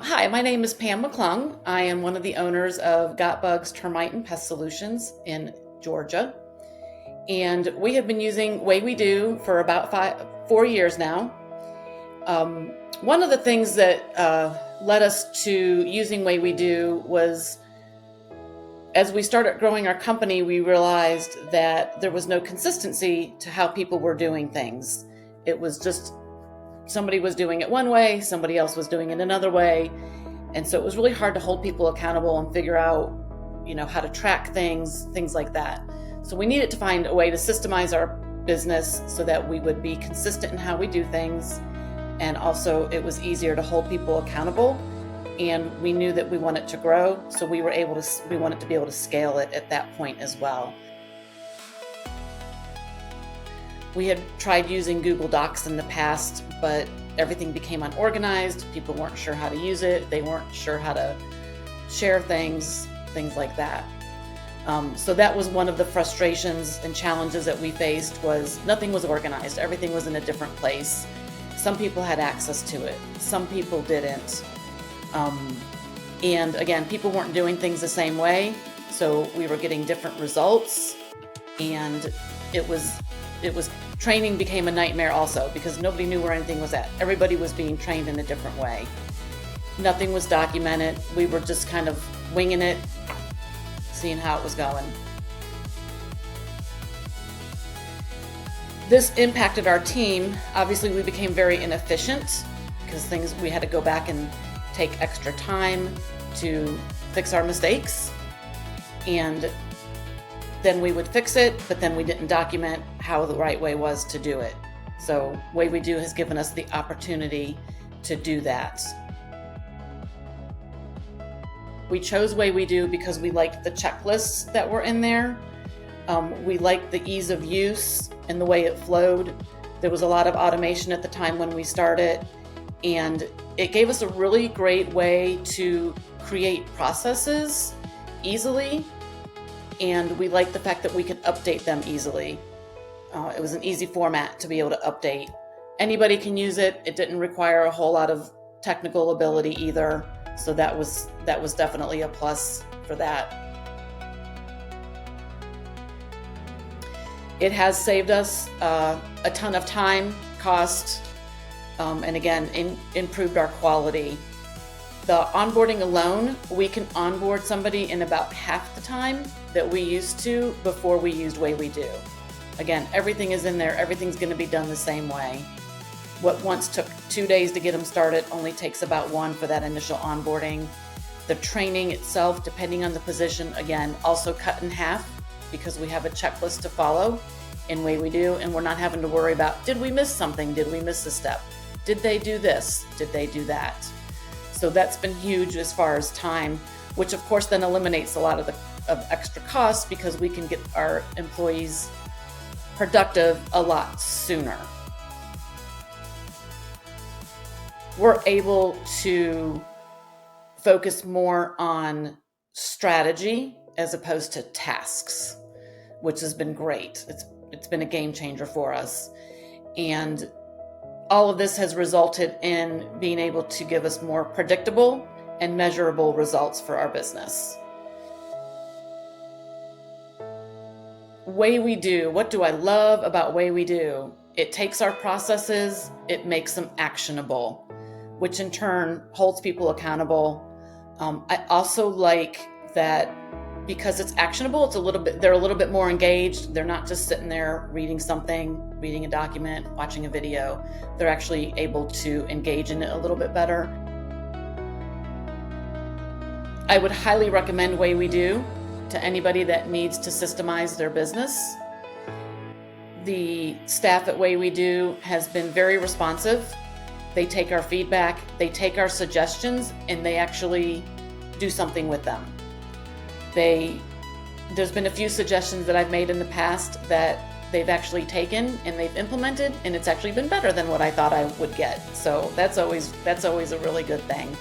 Hi, my name is Pam McClung. I am one of the owners of Got Bugs Termite and Pest Solutions in Georgia. And we have been using Way We Do for about 4 years now. One of the things that led us to using Way We Do was as we started growing our company, we realized that there was no consistency to how people were doing things. It was just somebody was doing it one way, somebody else was doing it another way. And so it was really hard to hold people accountable and figure out, how to track things like that. So we needed to find a way to systemize our business so that we would be consistent in how we do things. And also it was easier to hold people accountable. And we knew that we wanted to grow. So we wanted to be able to scale it at that point as well. We had tried using Google Docs in the past, but everything became unorganized. People weren't sure how to use it. They weren't sure how to share things like that. So that was one of the frustrations and challenges that we faced was nothing was organized. Everything was in a different place. Some people had access to it. Some people didn't. And again, people weren't doing things the same way. So we were getting different results, and training became a nightmare also because nobody knew where anything was at. Everybody was being trained in a different way. Nothing was documented. We were just kind of winging it, seeing how it was going. This impacted our team. Obviously, we became very inefficient because we had to go back and take extra time to fix our mistakes. And then we would fix it, but then we didn't document how the right way was to do it. So Way We Do has given us the opportunity to do that. We chose Way We Do because we liked the checklists that were in there. We liked the ease of use and the way it flowed. There was a lot of automation at the time when we started, and it gave us a really great way to create processes easily. And we liked the fact that we could update them easily. It was an easy format to be able to update. Anybody can use it. It didn't require a whole lot of technical ability either. So that was definitely a plus for that. It has saved us a ton of time, cost, and again, improved our quality. The onboarding alone, we can onboard somebody in about half the time that we used to before we used Way We Do. Again, everything is in there. Everything's going to be done the same way. What once took 2 days to get them started only takes about 1 for that initial onboarding. The training itself, depending on the position, again, also cut in half because we have a checklist to follow in Way We Do, and we're not having to worry about, did we miss something? Did we miss a step? Did they do this? Did they do that? So that's been huge as far as time, which of course then eliminates a lot of extra costs because we can get our employees productive a lot sooner. We're able to focus more on strategy as opposed to tasks, which has been great. It's been a game changer for us. And all of this has resulted in being able to give us more predictable and measurable results for our business. Way We Do. What do I love about Way We Do? It takes our processes, it makes them actionable, which in turn holds people accountable. I also like that because it's actionable, they're a little bit more engaged. They're not just sitting there reading a document, watching a video. They're actually able to engage in it a little bit better. I would highly recommend Way We Do to anybody that needs to systemize their business. The staff at Way We Do has been very responsive. They take our feedback, they take our suggestions, and they actually do something with them. There's been a few suggestions that I've made in the past that they've actually taken and they've implemented, and it's actually been better than what I thought I would get. So that's always a really good thing.